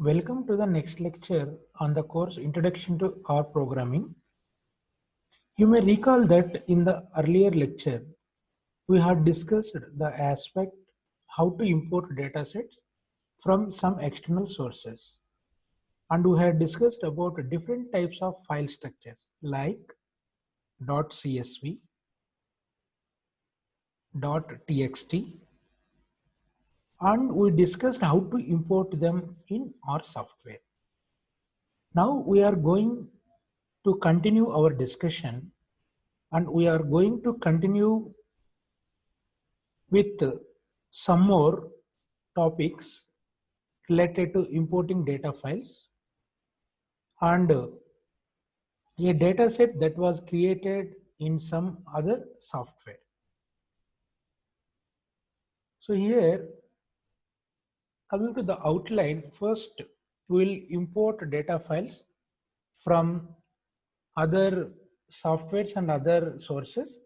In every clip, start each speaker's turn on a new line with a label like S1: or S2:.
S1: Welcome to the next lecture on the course Introduction to R Programming. You may recall that in the earlier lecture, we had discussed the aspect how to import datasets from some external sources. And we had discussed about different types of file structures like .csv, .txt, and we discussed how to import them in R software. Now we are going to continue our discussion, and we are going to continue with some more topics related to importing data files and a data set that was created in some other software. So here, coming to the outline, first we will import data files from other softwares and other sources.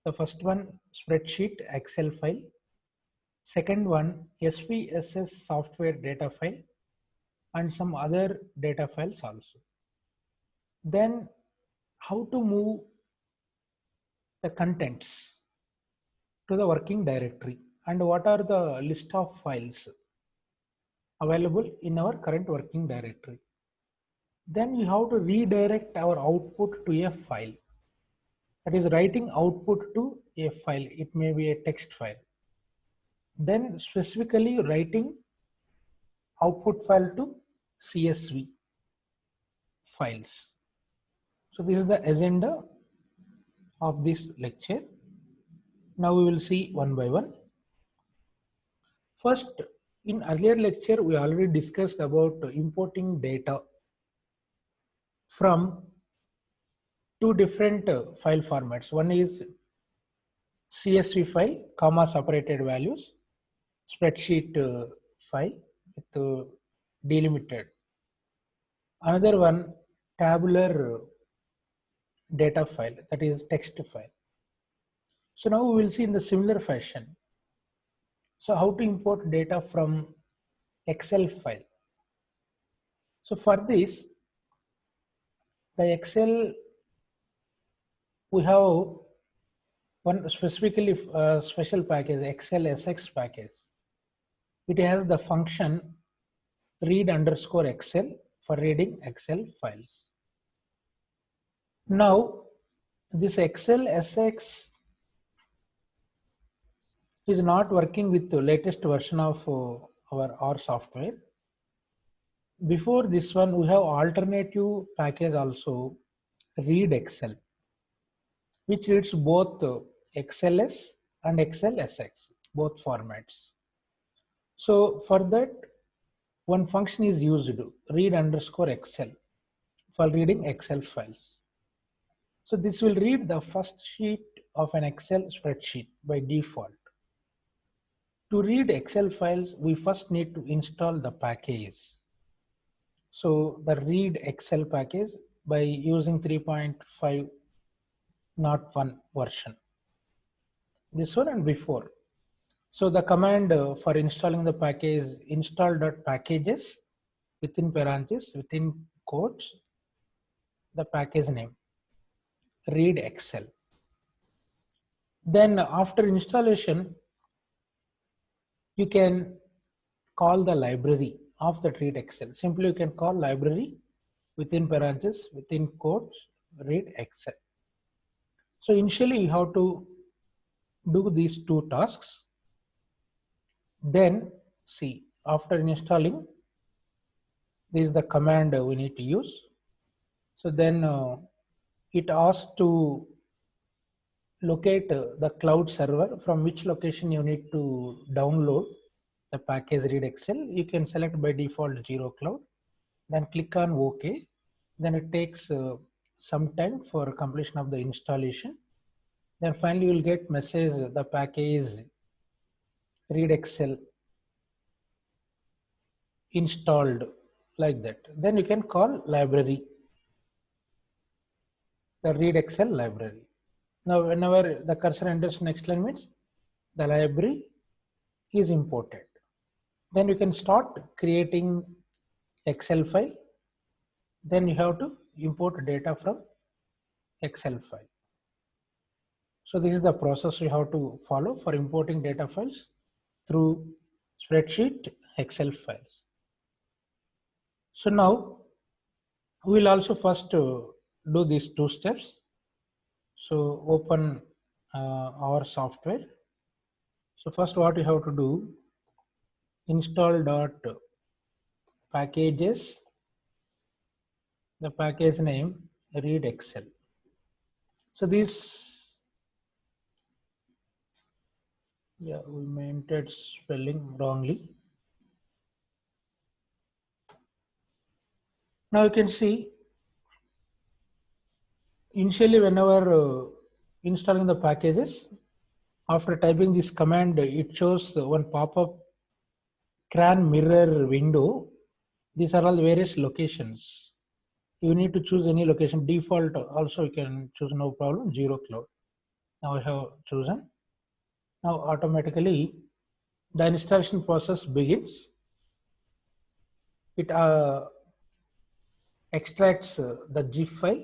S1: The first one, spreadsheet Excel file. Second one, SPSS software data file and some other data files also. Then how to move the contents to the working directory and what are the list of files available in our current working directory. Then we have to redirect our output to a file. That is writing output to a file. It may be a text file. Then specifically writing output file to CSV files. So this is the agenda of this lecture. Now we will see one by one. First, in earlier lecture, we already discussed about importing data from two different file formats. One is CSV file, comma separated values, spreadsheet file with delimited. Another one, tabular data file, that is text file. So now we will see in the similar fashion. So how to import data from Excel file. So for this, the Excel, we have one specifically special package, Excel SX package. It has the function read_Excel for reading Excel files. Now, this Excel SX is not working with the latest version of our R software. Before this one, we have alternative package also, read Excel, which reads both XLS and Excel SX, both formats. So for that, one function is used, read_Excel, for reading Excel files. So this will read the first sheet of an Excel spreadsheet by default. To read Excel files, we first need to install the package. So the read Excel package by using 3.5.1 version. This one and before. So the command for installing the package, install.packages within parentheses, within quotes, the package name, read Excel. Then after installation, you can call the library of the read Excel. Simply you can call library within parentheses, within quotes, read Excel. So initially you have to do these two tasks. Then see, after installing, this is the command we need to use. So then it asks to locate the cloud server from which location you need to download the package read Excel. You can select by default 0 cloud, then click on OK. Then it takes some time for completion of the installation. Then finally you will get message the package read Excel installed, like that. Then you can call library, the read Excel library. Now whenever the cursor enters next line means the library is imported. Then you can start creating Excel file. Then you have to import data from Excel file. So this is the process you have to follow for importing data files through spreadsheet Excel files. So now we will also first do these two steps. So open our software. So first what you have to do, install dot packages, the package name read Excel. So this, yeah, we entered spelling wrongly. Now you can see initially whenever installing the packages, after typing this command, it shows one pop-up CRAN mirror window. These are all various locations. You need to choose any location. Default also you can choose, no problem, 0 cloud. Now I have chosen. Now automatically the installation process begins. It extracts the zip file.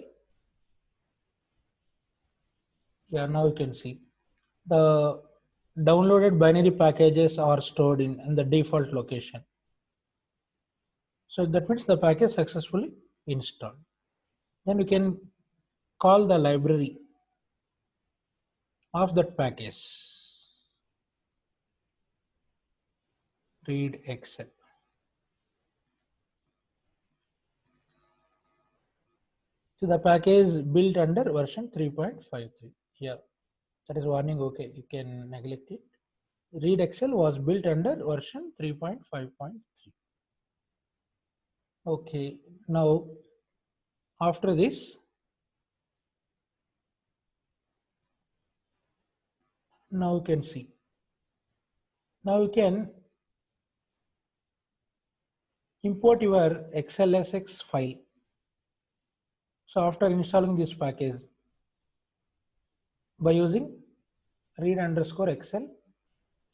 S1: Yeah, now you can see the downloaded binary packages are stored in the default location. So that means the package successfully installed. Then we can call the library of that package, read Excel. So the package built under version 3.53. Yeah, that is warning. Okay, you can neglect it. Read Excel was built under version 3.5.3. Okay, now after this, now you can see. Now you can import your XLSX file. So after installing this package by using read underscore Excel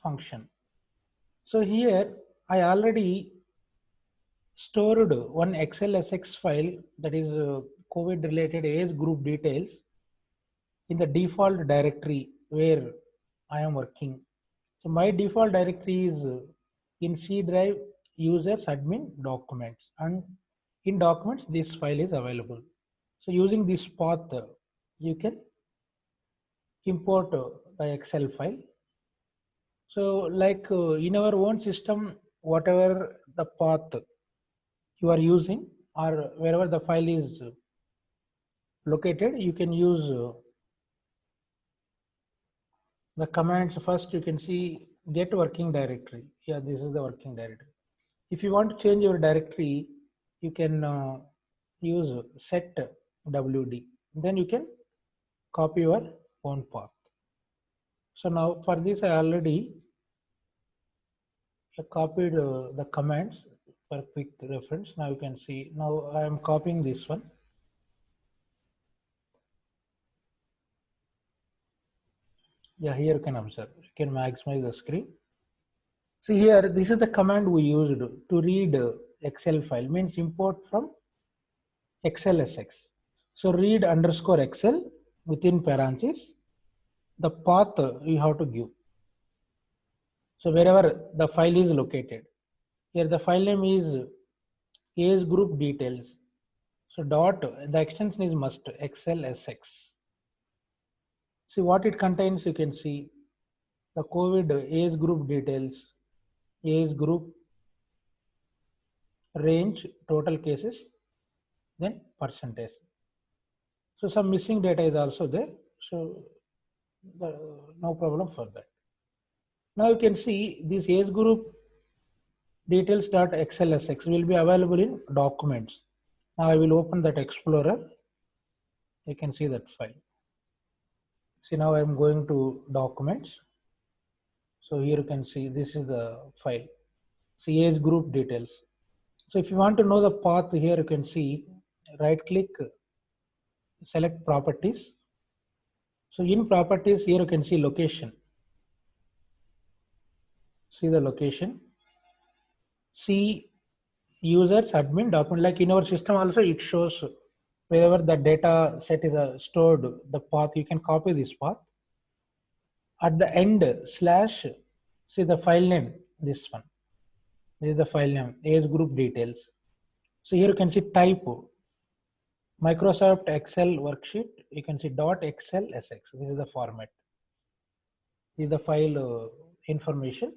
S1: function. So here I already stored one XLSX file, that is COVID related age group details, in the default directory where I am working. So my default directory is in C drive users admin documents, and in documents this file is available. So using this path you can import the Excel file. So like in our own system, whatever the path you are using or wherever the file is located, you can use the commands. First you can see get working directory. Yeah, this is the working directory. If you want to change your directory, you can use set wd. Then you can copy your own path. So now for this I already copied the commands for quick reference. Now you can see, now I am copying this one. Yeah, here you can observe, you can maximize the screen. See here, this is the command we used to read Excel file, means import from XLSX. So read underscore Excel within parentheses, the path you have to give. So wherever the file is located, here the file name is age group details. So dot, the extension is must XLSX. See what it contains, you can see the COVID age group details, age group, range, total cases, then percentage. So some missing data is also there. So no problem for that. Now you can see this age group details.xlsx will be available in documents. Now I will open that Explorer. You can see that file. See, now I am going to documents. So here you can see this is the file. See age group details. So if you want to know the path, here you can see, right click, select properties. So in properties, here you can see location. See the location. See users admin document, like in our system also it shows wherever the data set is stored, the path, you can copy this path. At the end slash, see the file name, this one, this is the file name, age group details. So here you can see type Microsoft Excel worksheet, you can see .xlsx, this is the format, this is the file information.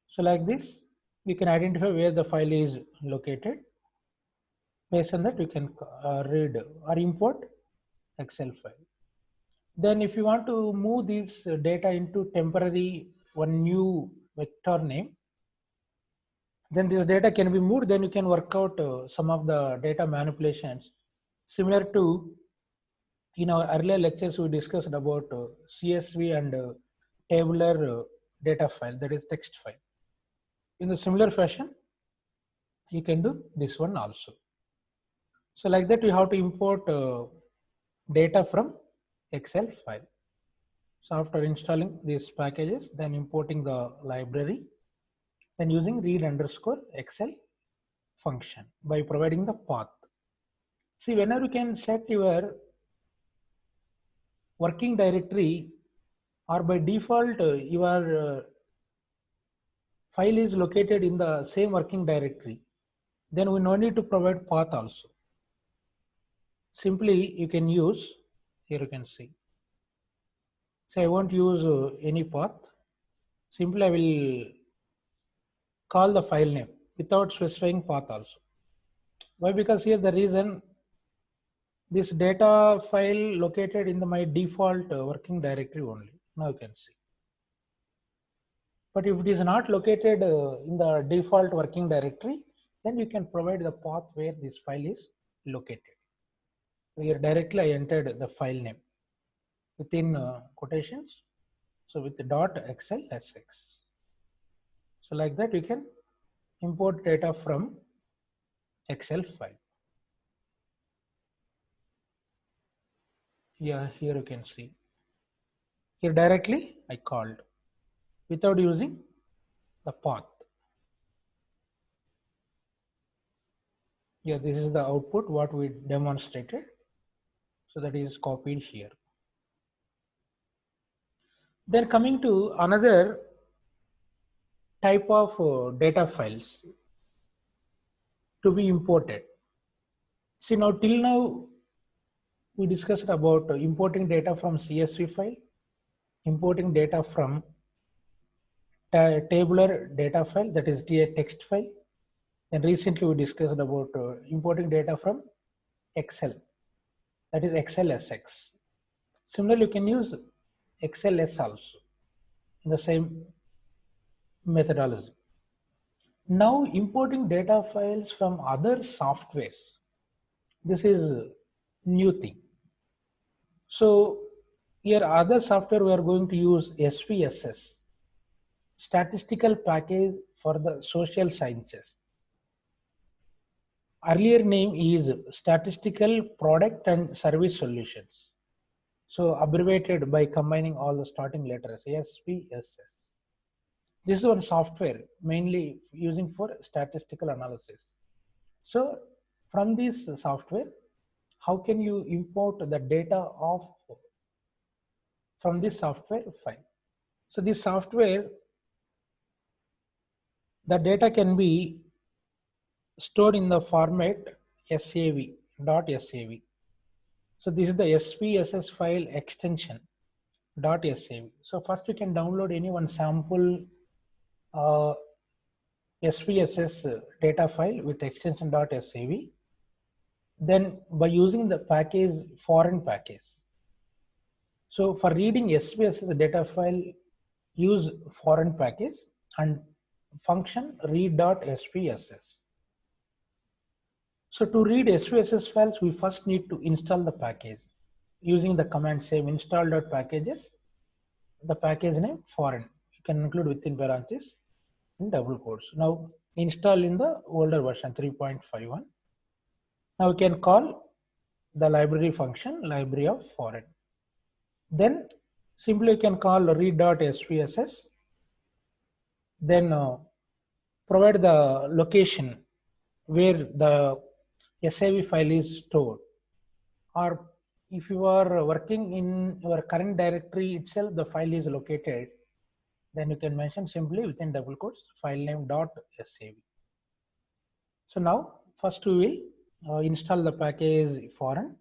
S1: So like this, we can identify where the file is located. Based on that, we can read or import Excel file. Then if you want to move this data into temporary one new vector name, then this data can be moved. Then you can work out some of the data manipulations similar to, in our earlier lectures we discussed about CSV and tabular data file, that is text file. In a similar fashion, you can do this one also. So like that, you have to import data from Excel file. So after installing these packages, then importing the library, then using read underscore Excel function by providing the path. See, whenever you can set your working directory, or by default your file is located in the same working directory, then we no need to provide path also. Simply you can use, here you can see. So I won't use any path. Simply I will call the file name without specifying path also. Why? Because here the reason, this data file located in my default working directory only. Now you can see. But if it is not located in the default working directory, then you can provide the path where this file is located. So here directly I entered the file name within quotations. So with the .xlsx. So like that, you can import data from Excel file. Yeah, here you can see. Here directly I called without using the path. Yeah, this is the output what we demonstrated. So that is copied here. Then coming to another type of data files to be imported. See, now till now we discussed about importing data from CSV file, importing data from tabular data file, that is text file. Then recently we discussed about importing data from Excel, that is XLSX. Similarly, you can use XLS also in the same methodology. Now importing data files from other softwares, this is new thing. So here other software we are going to use SPSS, statistical package for the social sciences. Earlier name is statistical product and service solutions. So abbreviated by combining all the starting letters, SPSS. This is one software mainly using for statistical analysis. So from this software, how can you import the data of from this software file? So this software, the data can be stored in the format SAV, .sav. So this is the SPSS file extension .sav. So first you can download any one sample SPSS data file with extension .sav. Then by using the package foreign package. So for reading SPSS data file, use foreign package and function read.spss. So to read SPSS files, we first need to install the package using the command same install.packages, the package name foreign. You can include within parentheses in double quotes. Now install in the older version 3.51. Now we can call the library function library of foreign. Then simply you can call read.spss. Then provide the location where the SAV file is stored. Or if you are working in your current directory itself, the file is located, then you can mention simply within double quotes file name dot .sav. So now first we will install the package foreign,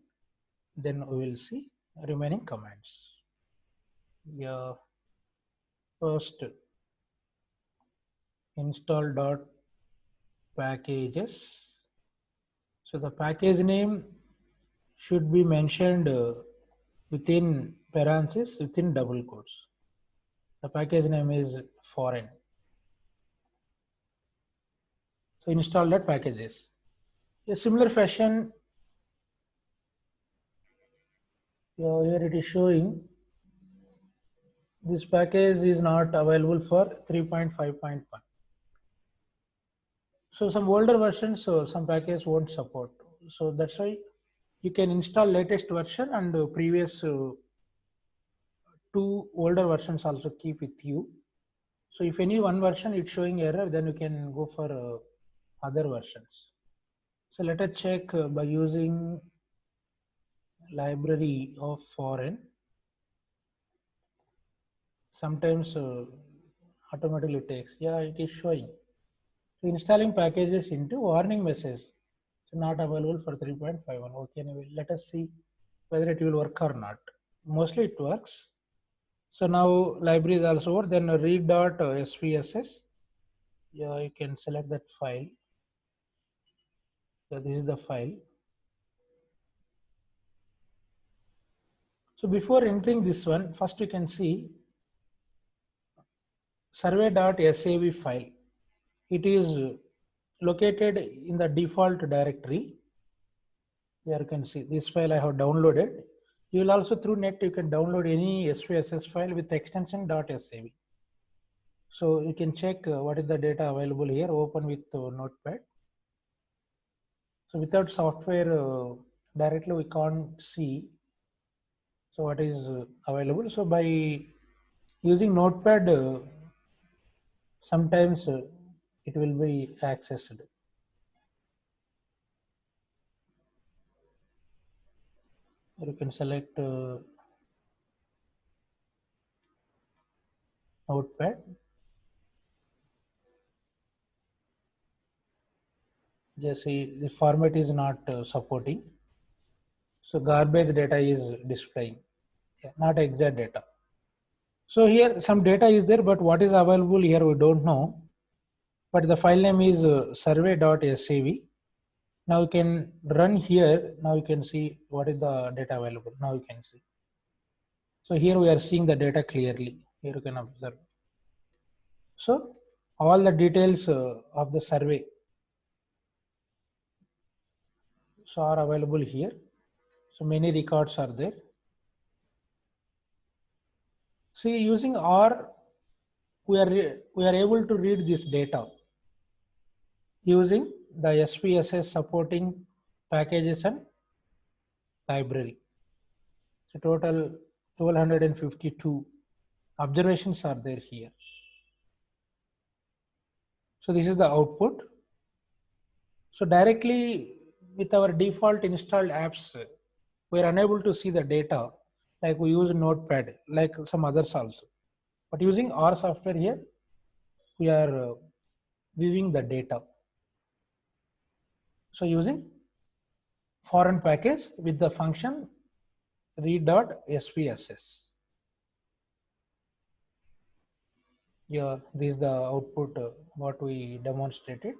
S1: then we will see remaining commands. Yeah, first install dot packages. So the package name should be mentioned within parentheses within double quotes. The package name is foreign. So install that packages. A similar fashion, here it is showing this package is not available for 3.5.1. So some older versions, some packages won't support. So that's why you can install latest version and previous two older versions also keep with you. So if any one version is showing error, then you can go for other versions. So let us check by using library of foreign. Sometimes automatically takes, yeah, it is showing. So installing packages into warning message. So not available for 3.51. Okay, let us see whether it will work or not. Mostly it works. So now library is also over. Then read.svss. Yeah, you can select that file. So this is the file. So before entering this one, first you can see survey.sav file. It is located in the default directory. Here you can see this file I have downloaded. You will also through net you can download any SPSS file with extension .sav. So you can check what is the data available here. Open with Notepad. So without software directly we can't see. So what is available? So by using Notepad, sometimes it will be accessed. You can select Notepad. Just see the format is not supporting. So garbage data is displaying, not exact data. So here some data is there, but what is available here we don't know. But the file name is survey.sav. Now you can run here. Now you can see what is the data available. Now you can see. So here we are seeing the data clearly. Here you can observe. So all the details of the survey so are available here. So many records are there. See, using R, we are able to read this data using the SPSS supporting packages and library. So total 1252 observations are there here. So this is the output. So directly with our default installed apps, we are unable to see the data like we use Notepad, like some others also. But using our software here, we are viewing the data. So using foreign package with the function read.spss. Yeah, this is the output what we demonstrated.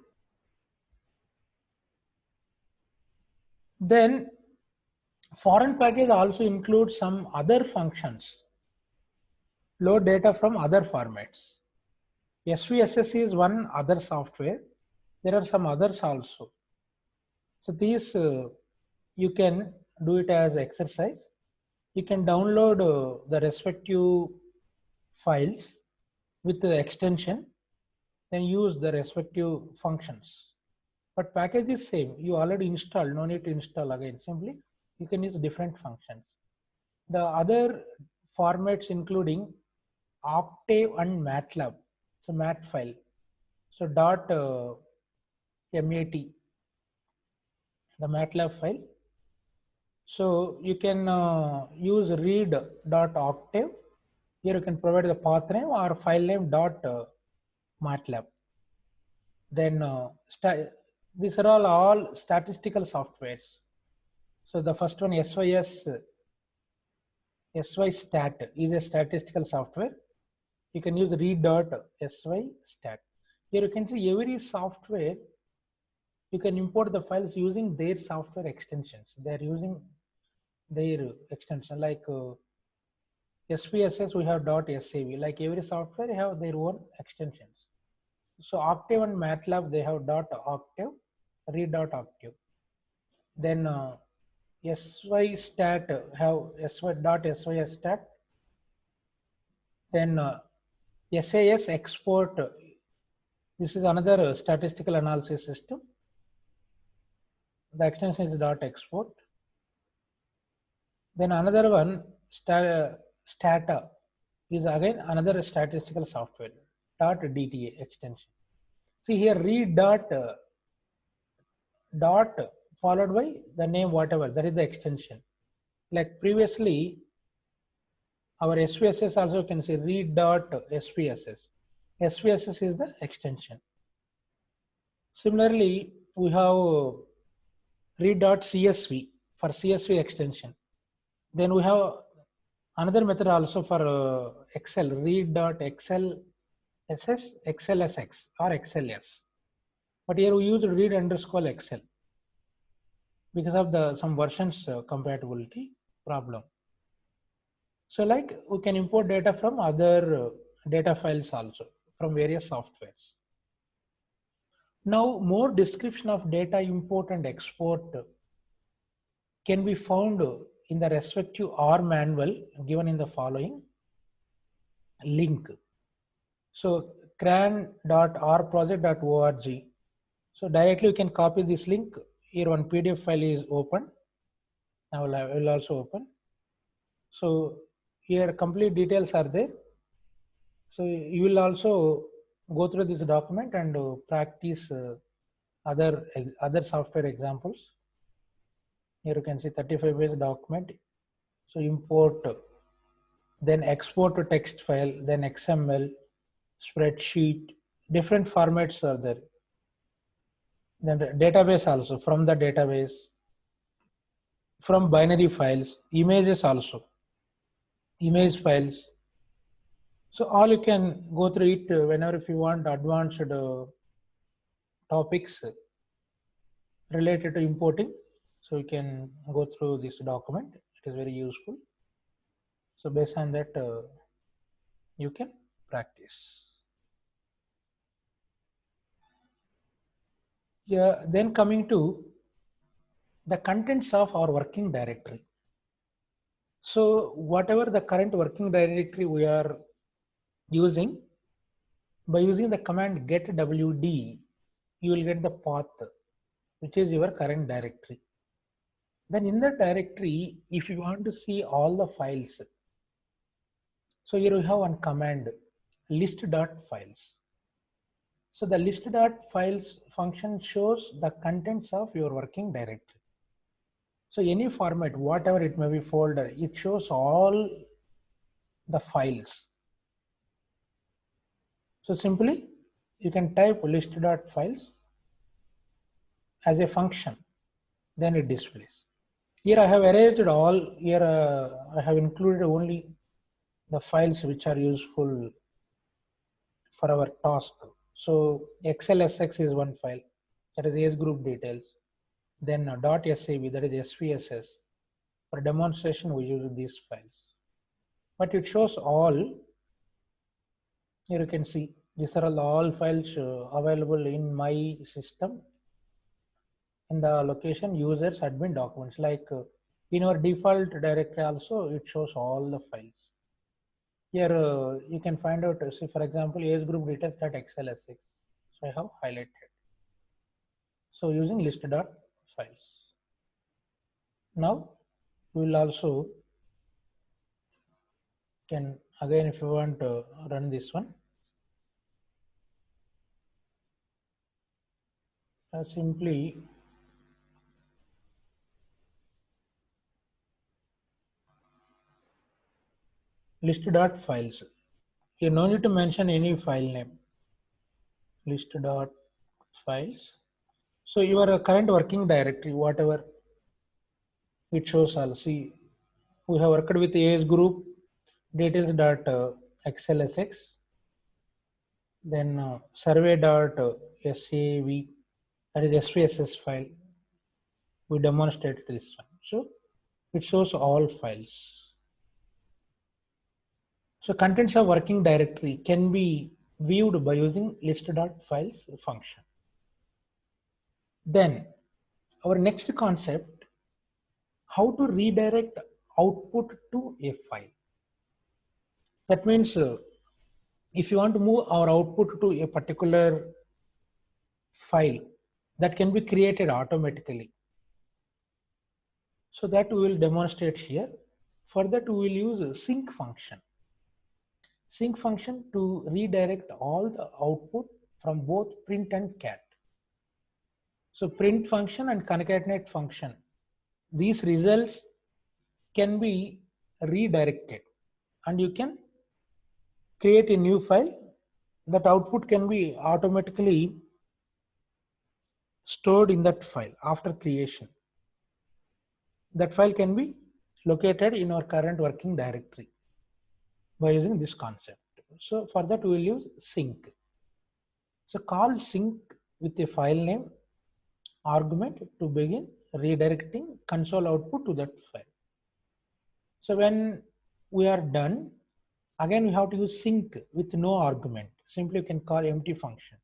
S1: Then foreign package also includes some other functions. Load data from other formats. SPSS is one other software. There are some others also. So these you can do it as exercise. You can download the respective files with the extension, then use the respective functions. But package is same. You already installed, no need to install again. Simply you can use different functions. The other formats including Octave and MATLAB. So mat file. So dot mat. the MATLAB file. So you can use read.octave. Here you can provide the path name or file name dot MATLAB. Then these are all statistical softwares. So the first one, SYStat is a statistical software. You can use read.SYStat. Here you can see every software, you can import the files using their software extensions. They are using their extension, like SPSS we have .sav. Like every software have their own extensions. So Octave and MATLAB, they have .octave, read.octave. Then SYStat have .SYStat. Then SAS export. This is another statistical analysis system. The extension is .export. Then another one, Stata, is again another statistical software, .dta extension. See here, read dot followed by the name whatever, that is the extension. Like previously, our SPSS also can say read.SPSS. SPSS is the extension. Similarly, we have read.CSV for CSV extension. Then we have another method also for Excel, read.XLSS, XLSX or XLS. But here we use read_Excel because of some versions compatibility problem. So like we can import data from other data files also from various softwares. Now more description of data import and export can be found in the respective R manual given in the following link. So cran.rproject.org. So directly you can copy this link. Here one PDF file is open. Now I will also open. So here complete details are there. So you will also go through this document and practice other software examples. Here you can see 35-page document. So import, then export to text file, then XML, spreadsheet, different formats are there. Then the database also, from the database, from binary files, images also, image files. So all you can go through it whenever if you want advanced topics related to importing. So you can go through this document. It is very useful. So based on that, you can practice. Yeah, then coming to the contents of our working directory. So whatever the current working directory we are using, by using the command getwd, you will get the path, which is your current directory. Then in the directory, if you want to see all the files, so here we have one command, list.files. So the list.files function shows the contents of your working directory. So any format, whatever it may be folder, it shows all the files. So simply you can type list.files as a function, then it displays. Here I have erased all, here I have included only the files which are useful for our task. So XLSX is one file, that is age group details. Then .sav, that is SPSS. For demonstration, we use these files. But it shows all. Here you can see these are all files available in my system in the location users admin documents. Like in our default directory also, it shows all the files. Here you can find out, say for example, age group details.xlsx. So I have highlighted. So using list.files. Now we will also can again, if you want to run this one, simply list.files. You no need to mention any file name. List.files. So your current working directory, whatever it shows, I'll see. We have worked with AS group, details.xlsx, then survey.sav, that is SPSS file. We demonstrated this one. So it shows all files. So contents of working directory can be viewed by using list.files function. Then our next concept, how to redirect output to a file. That means if you want to move our output to a particular file, that can be created automatically. So that we will demonstrate here. For that we will use a sync function. Sync function to redirect all the output from both print and cat. So print function and concatenate function, these results can be redirected and you can create a new file. That output can be automatically stored in that file after creation. That file can be located in our current working directory by using this concept. So for that we will use sync. So call sync with a file name argument to begin redirecting console output to that file. So when we are done, again we have to use sync with no argument. Simply you can call empty function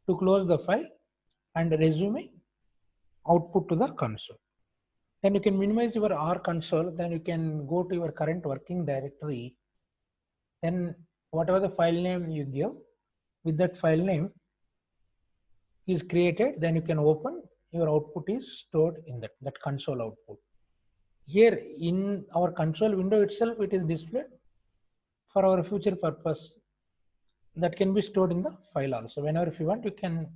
S1: to close the file and resume output to the console. Then you can minimize your R console, then you can go to your current working directory. Then whatever the file name you give, with that file name is created, then you can open, your output is stored in that console output. Here in our console window itself, it is displayed for our future purpose. That can be stored in the file also. Whenever if you want, you can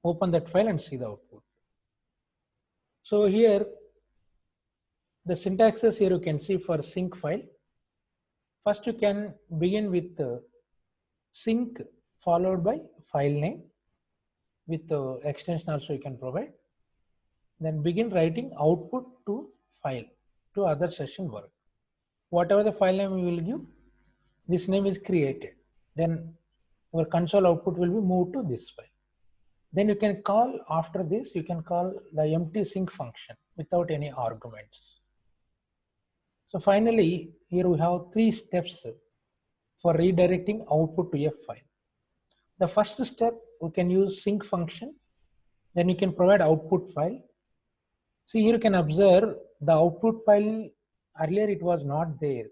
S1: open that file and see the output. So here, the syntaxes here you can see for sync file. First you can begin with sync followed by file name with extension also you can provide. Then begin writing output to file to other session work. Whatever the file name you will give, this name is created. Then our console output will be moved to this file. Then you can call, after this you can call the empty sync function without any arguments. So finally here we have 3 steps for redirecting output to a file. The first step, we can use sync function. Then you can provide output file. See here you can observe the output file, earlier it was not there.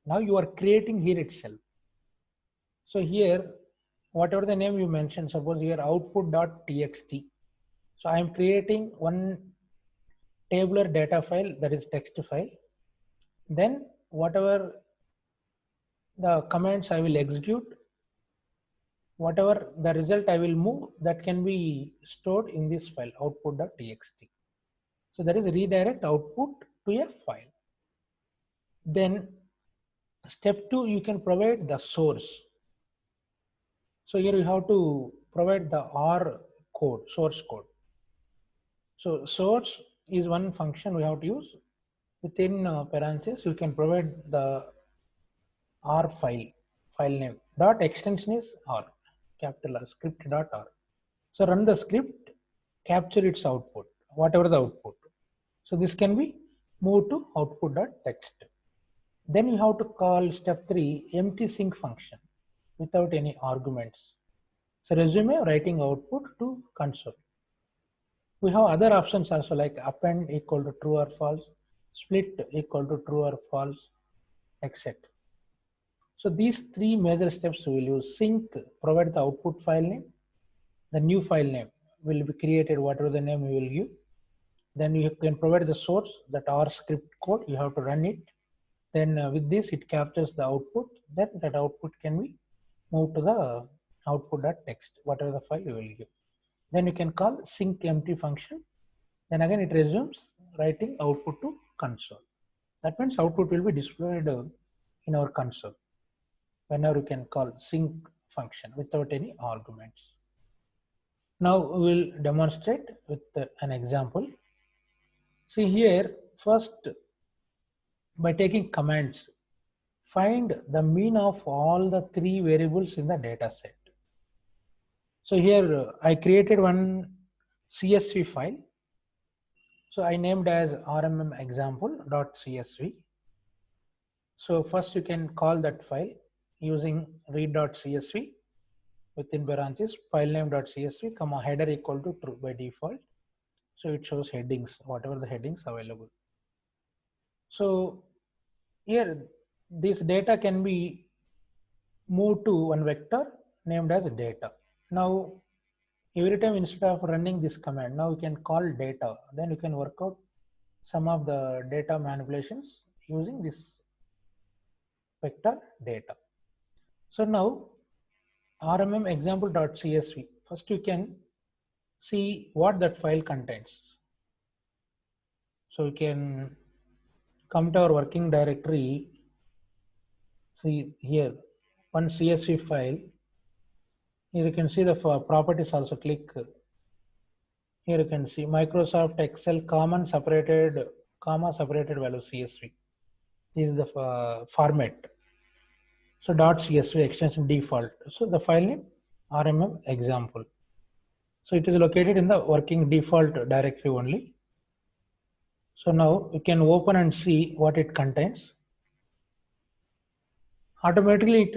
S1: Now you are creating here itself. So here, whatever the name you mentioned, suppose here output.txt. So I am creating one tabular data file, that is text file. Then whatever the commands I will execute, whatever the result I will move, that can be stored in this file output.txt. So that is redirect output to a file. Then step 2, you can provide the source. So here you have to provide the R code, source code. So source is one function we have to use. Within parentheses, you can provide the R file name. Dot extension is R, capital R, script.R. So run the script, capture its output, whatever the output. So this can be moved to output.text. Then you have to call step 3, empty sync function without any arguments. So resume writing output to console. We have other options also like append equal to true or false, split equal to true or false, etc. So these 3 major steps we will use. Sync, provide the output file name. The new file name will be created, whatever the name you will give. Then you can provide the source, that R script code, you have to run it. Then with this, it captures the output. Then that output can be moved to the output.text, whatever the file you will give. Then you can call sync empty function. Then again, it resumes writing output to console. That means output will be displayed in our console whenever you can call sync function without any arguments. Now we will demonstrate with an example. See here, first by taking commands, find the mean of all the three variables in the data set. So here I created one CSV file. So I named as rmm example.csv. So first you can call that file using read.csv within parentheses file name.csv comma header equal to true by default. So it shows headings, whatever the headings available. So here this data can be moved to one vector named as data. Now every time instead of running this command, now you can call data, then you can work out some of the data manipulations using this vector data. So now rmm example.csv, first you can see what that file contains. So you can come to our working directory. See here one CSV file. Here you can see the properties also. Click here, you can see Microsoft Excel common separated comma separated value CSV. This is the format. So .csv extension default. So the file name rmm example. So it is located in the working default directory only. So now you can open and see what it contains. Automatically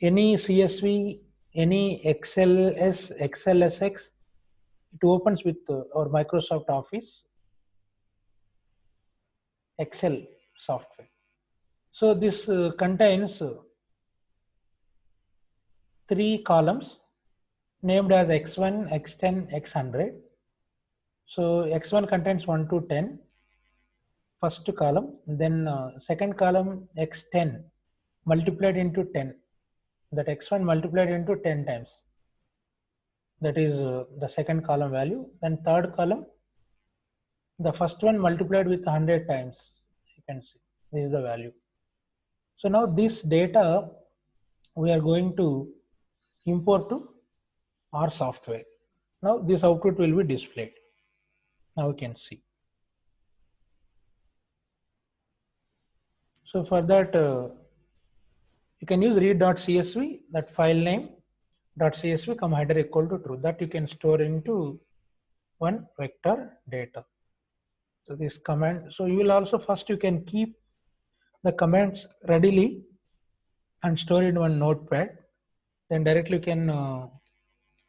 S1: any CSV, any XLSX, it opens with our Microsoft Office Excel software. So this contains three columns named as x1, x10, x100. So x1 contains 1 to 10, first column, then second column x10 multiplied into 10, that x1 multiplied into 10 times, that is the second column value. Then third column, the first one multiplied with 100 times, you can see this is the value. So now this data we are going to import to our software. Now this output will be displayed. Now you can see. So for that you can use read.csv, that file name .csv comma header equal to true, that you can store into one vector data. So this command, so you will also first you can keep the commands readily and store it in one notepad, then directly you can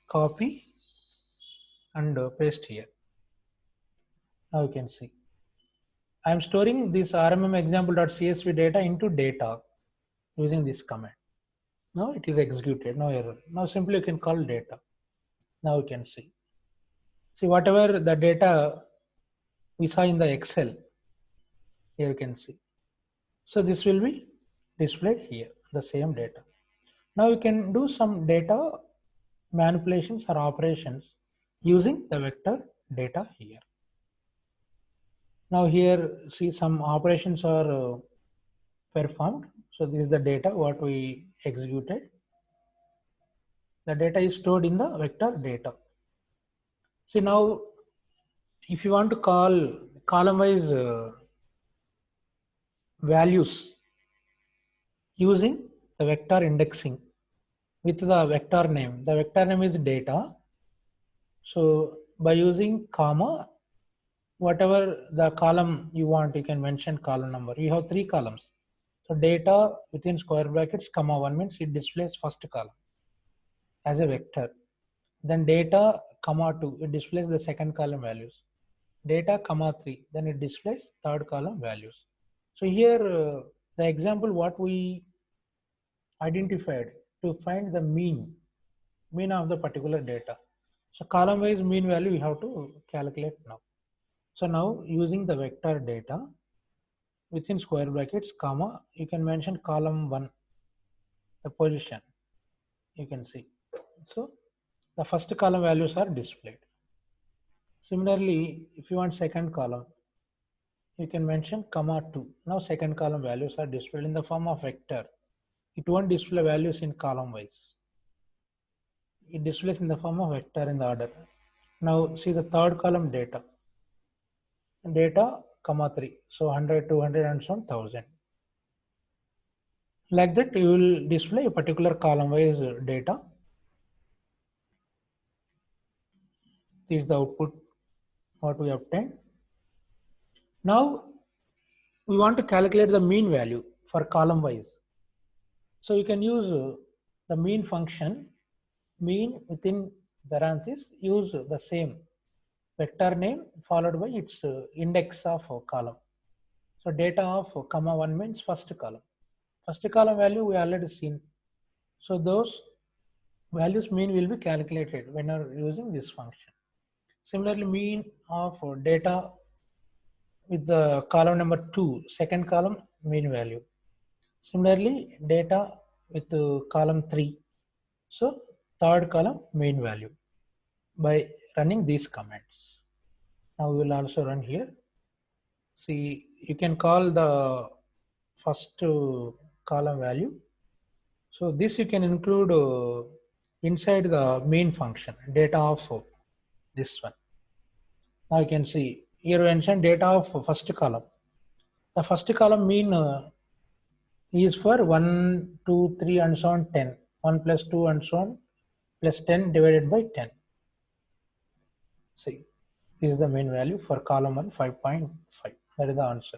S1: copy and paste here. Now you can see I am storing this rmm example.csv data into data using this command. Now it is executed, no error. Now simply you can call data. Now you can see whatever the data we saw in the Excel, here you can see. So this will be displayed here, the same data. Now you can do some data manipulations or operations using the vector data here. Now here see some operations are performed. So this is the data what we executed. The data is stored in the vector data. See now if you want to call column wise values using the vector indexing with the vector name. The vector name is data. So by using comma, whatever the column you want, you can mention column number. You have three columns. So data within square brackets comma 1 means it displays first column as a vector. Then data comma 2, it displays the second column values. Data comma 3, then it displays third column values. So here the example what we identified to find the mean of the particular data. So column wise mean value you have to calculate now. So now using the vector data within square brackets comma, you can mention column 1, the position you can see. So the first column values are displayed. Similarly, if you want second column, you can mention comma 2. Now second column values are displayed in the form of vector. It won't display values in column wise. It displays in the form of vector in the order. Now see the third column data. Data comma 3. So 100, 200 and so on 1000. Like that you will display a particular column wise data. This is the output what we obtained. Now we want to calculate the mean value for column wise. So you can use the mean function, mean within parentheses, use the same vector name followed by its index of column. So data of comma 1 means first column. First column value we already seen. So those values mean will be calculated when you are using this function. Similarly, mean of data with the column number 2, second column mean value. Similarly, data with column 3. So third column mean value by running these commands. Now we will also run here. See, you can call the first column value. So this you can include inside the main function, data of this one. Now you can see here we mentioned data of first column. The first column mean is for 1, 2, 3 and so on 10. 1 plus 2 and so on plus 10 divided by 10. See, this is the main value for column 1, 5.5. That is the answer.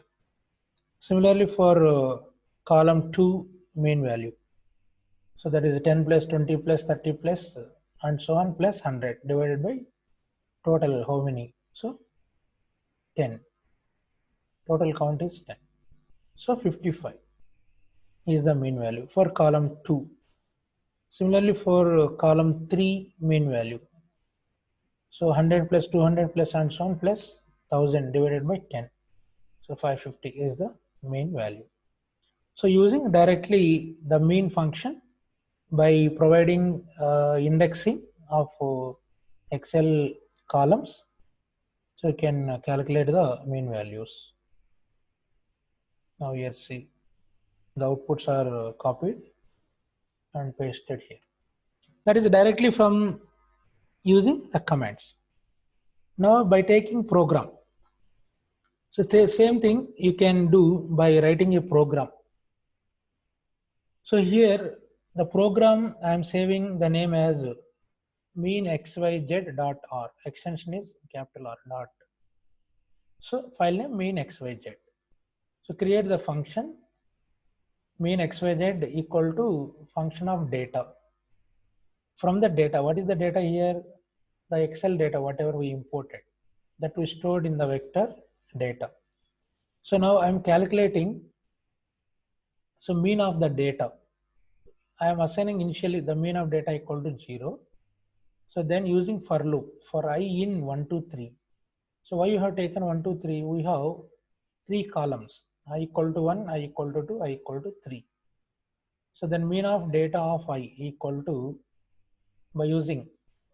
S1: Similarly for column 2 main value. So that is 10 plus 20 plus 30 plus and so on plus 100 divided by total how many? So 10. Total count is 10. So 55 is the mean value for column 2. Similarly for column 3 mean value. So 100 plus 200 plus and so on plus 1000 divided by 10. So 550 is the mean value. So using directly the mean function by providing indexing of Excel columns, so you can calculate the mean values. Now here see the outputs are copied and pasted here. That is directly from using the commands. Now by taking program, so the same thing you can do by writing a program. So here the program I am saving the name as mean xyz.r. Extension is capital R dot. So file name mean xyz. So create the function mean xyz equal to function of data. From the data, what is the data here? The Excel data, whatever we imported, that we stored in the vector data. So now I'm calculating. So mean of the data. I am assigning initially the mean of data equal to 0. So then using for loop for I in 1, 2, 3. So why you have taken 1, 2, 3? We have 3 columns. I equal to 1, I equal to 2, I equal to 3. So then mean of data of I equal to, by using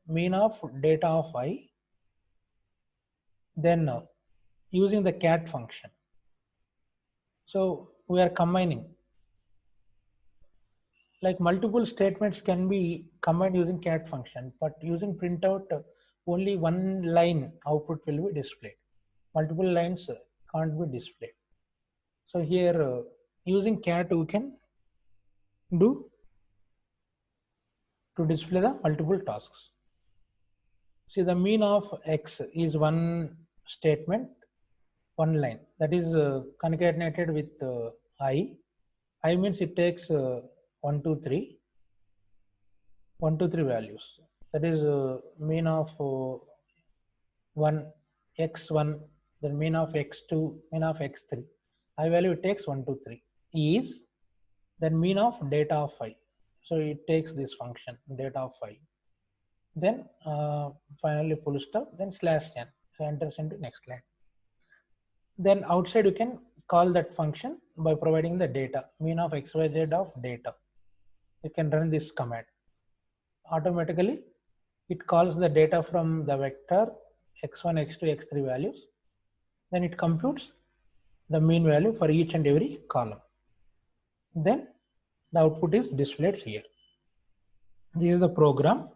S1: mean of data of I, then using the cat function. So we are combining, like multiple statements can be combined using cat function, but using printout only one line output will be displayed. Multiple lines can't be displayed. So here using cat we can do to display the multiple tasks. See, the mean of x is one statement, one line, that is concatenated with I. I means it takes 1, 2, 3, 1, 2, 3 values. That is mean of 1, x1, then mean of x2, mean of x3. I value it takes 1, 2, 3 is then mean of data of I. So it takes this function data of I. Then finally full stop, then slash n, so enters into next line. Then outside you can call that function by providing the data mean of xyz of data. You can run this command. Automatically it calls the data from the vector x1, x2, x3 values. Then it computes the mean value for each and every column. Then the output is displayed here. This is the program.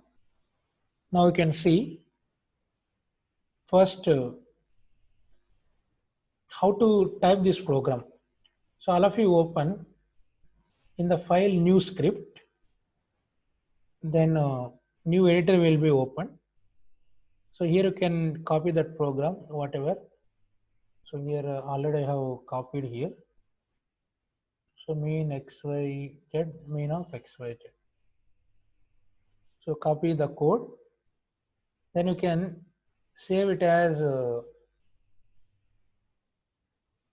S1: Now you can see first how to type this program. So all of you open in the file new script, then new editor will be open. So here you can copy that program, whatever. So here already I have copied here. So mean xyz, mean of xyz. So copy the code. Then you can save it as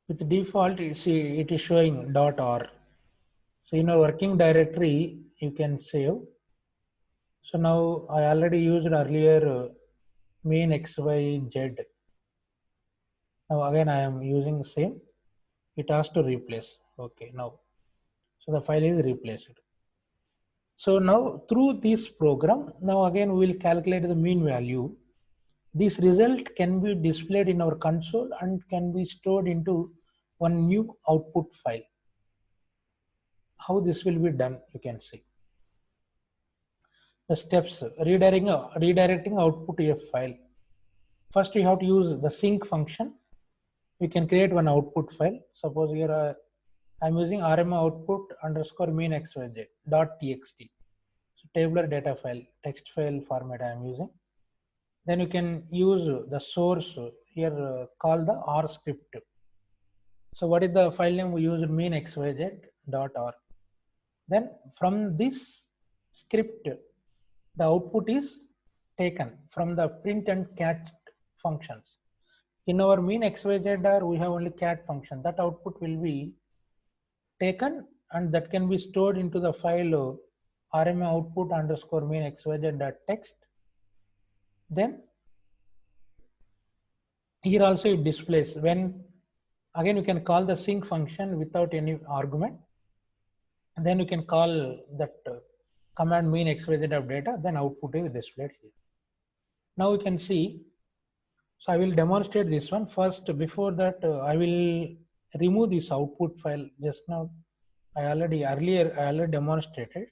S1: with default. You see it is showing .r. So in our working directory you can save. So now I already used earlier mean xyz. Now again I am using same. It has to replace. Okay, now so the file is replaced. So now through this program, now again we will calculate the mean value. This result can be displayed in our console and can be stored into one new output file. How this will be done, you can see. The steps, redirecting output to a file. First we have to use the sync function. We can create one output file. Suppose here I'm using rm output underscore mean xyz dot txt. So tabular data file, text file format I am using. Then you can use the source here called the R script. So what is the file name? We use mean xyz.r. Then from this script, the output is taken from the print and cat functions. In our mean xyz.r, we have only cat function. That output will be taken and that can be stored into the file rm output underscore mean xyz.txt. Then here also it displays when again you can call the sync function without any argument, and then you can call that command mean xyz of data, then output is displayed here. Now you can see, so I will demonstrate this one first. Before that I will remove this output file. Just now I already demonstrated.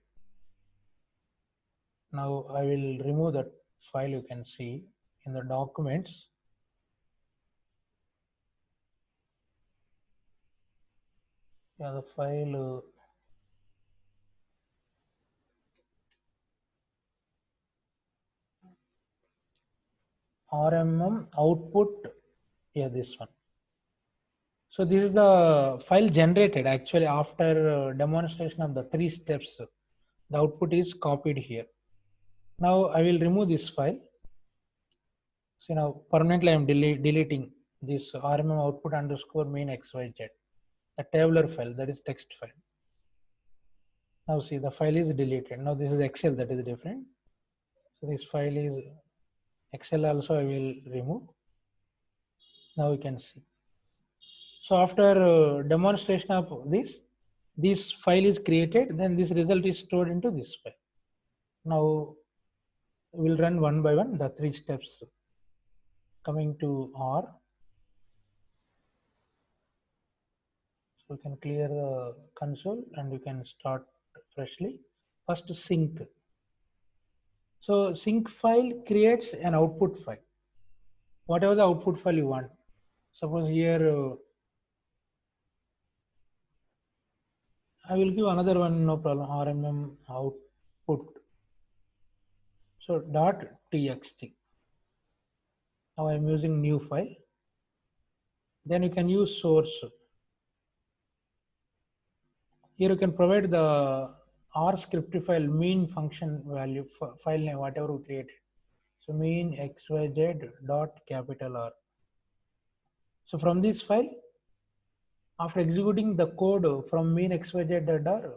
S1: Now I will remove that file. You can see in the documents. Yeah, the file RMM output, yeah, this one. So this is the file generated actually after demonstration of the 3 steps. The output is copied here. Now I will remove this file. So now permanently I am deleting this RMM output underscore mean xyz, the tabular file, that is text file. Now see the file is deleted. Now this is Excel, that is different. So this file is Excel also I will remove. Now you can see. So after demonstration of this file is created, then this result is stored into this file. Now we'll run one by one the 3 steps. Coming to R, so we can clear the console and we can start freshly. First sync. So sync file creates an output file. Whatever the output file you want. Suppose here I will give another one, no problem. RMM output. So .txt. Now I am using new file. Then you can use source. Here you can provide the R script file mean function value file name, whatever we created. So mean xyz dot capital R. So from this file, after executing the code from mean xyz dot R,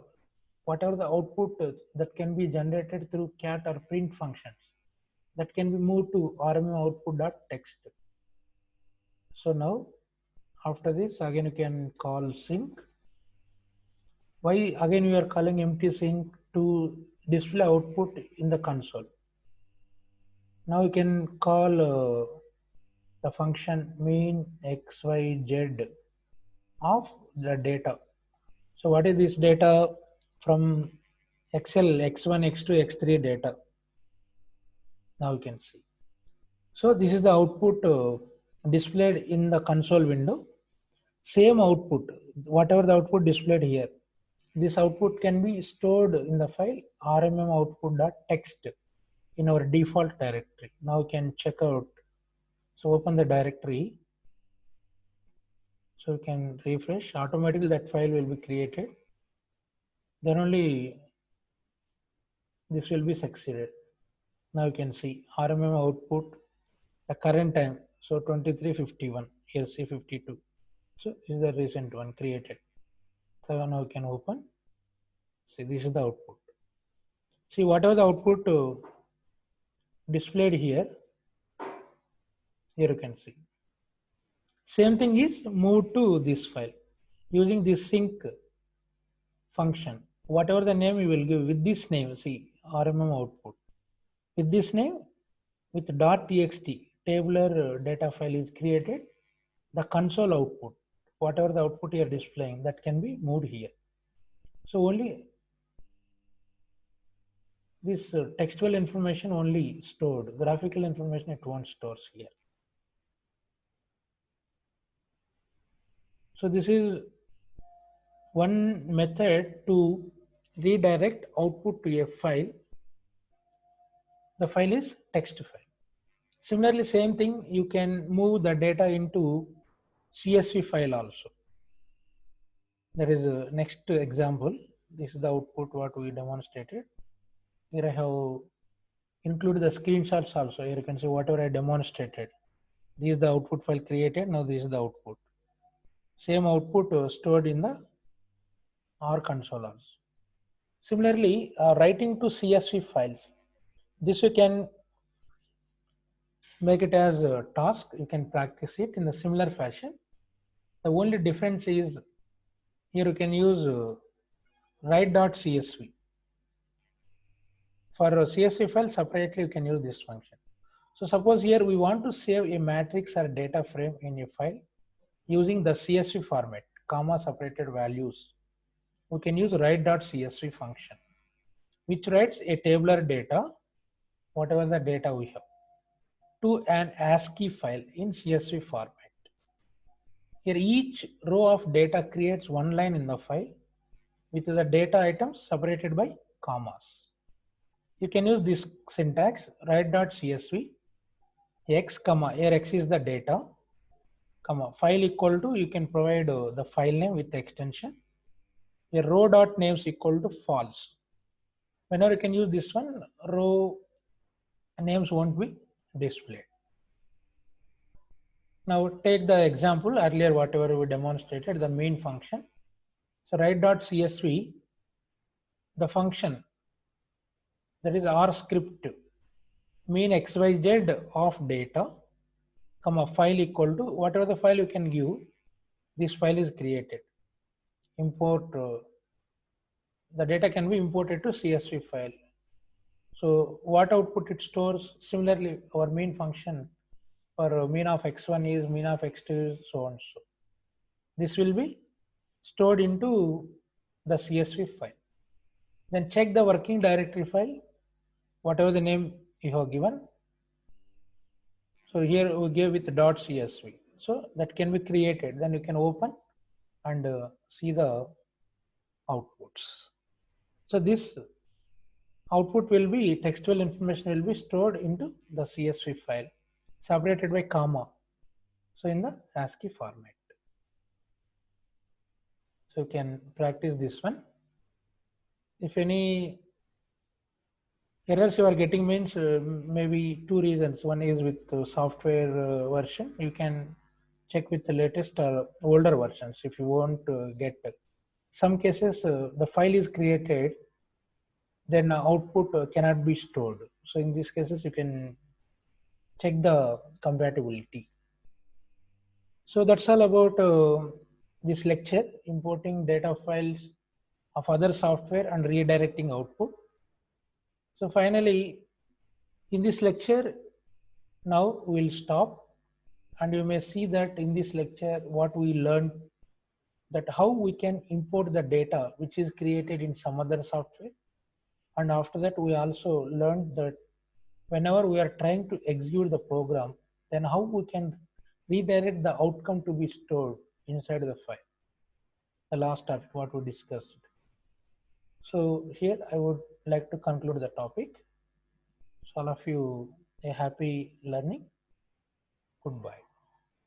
S1: whatever the output that can be generated through cat or print functions, that can be moved to rm output dot text. So now after this again you can call sync. Why again we are calling empty sync? To display output in the console. Now you can call the function mean xyz of the data. So what is this data from Excel X1, X2, X3 data? Now you can see. So this is the output displayed in the console window. Same output, whatever the output displayed here, this output can be stored in the file rmmoutput.txt in our default directory. Now you can check out. So open the directory. So you can refresh. Automatically that file will be created. Then only this will be succeeded. Now you can see RMM output, the current time. So 23:51, here C52. So this is the recent one created. So now you can open. See, this is the output. See, whatever the output displayed here, here you can see. Same thing is moved to this file using this sync function. Whatever the name you will give with this name, see RMM output. With this name, with .txt tabular data file is created, the console output, whatever the output you are displaying, that can be moved here. So only this textual information only stored, graphical information it won't stores here. So this is one method to redirect output to a file. The file is text file. Similarly, same thing, you can move the data into CSV file also. There is a next example. This is the output what we demonstrated. Here I have included the screenshots also. Here you can see whatever I demonstrated. This is the output file created. Now this is the output. Same output stored in the R console also. Similarly, writing to CSV files. This you can make it as a task. You can practice it in a similar fashion. The only difference is here you can use write.csv. For a CSV file separately, you can use this function. So suppose here we want to save a matrix or data frame in a file using the CSV format, comma separated values. We can use write.csv function, which writes a tabular data, whatever the data we have, to an ASCII file in CSV format. Here each row of data creates one line in the file with the data items separated by commas. You can use this syntax write.csv x comma, here x is the data, comma file equal to, you can provide the file name with the extension. Here row dot names equal to false. Whenever you can use this one, row names won't be displayed. Now take the example earlier, whatever we demonstrated, the main function. So write.csv, the function, that is R script mean xyz of data, comma file equal to, whatever the file you can give, this file is created. Import, the data can be imported to CSV file. So what output it stores, similarly our main function for mean of x1 is, mean of x2 is, so on. So this will be stored into the CSV file. Then check the working directory file, whatever the name you have given. So here we gave with .csv. So that can be created. Then you can open and see the outputs. So this output will be, textual information will be stored into the CSV file, separated by comma. So in the ASCII format. So you can practice this one. If any errors you are getting means maybe two reasons. One is with software version. You can check with the latest or older versions if you want to get. Some cases the file is created, then output cannot be stored. So in these cases you can check the compatibility. So that's all about this lecture, importing data files of other software and redirecting output. So finally, in this lecture, now we'll stop, and you may see that in this lecture what we learned that how we can import the data which is created in some other software. And after that, we also learned that whenever we are trying to execute the program, then how we can redirect the outcome to be stored inside the file. The last topic what we discussed. So here I would like to conclude the topic. So all of you a happy learning. Goodbye.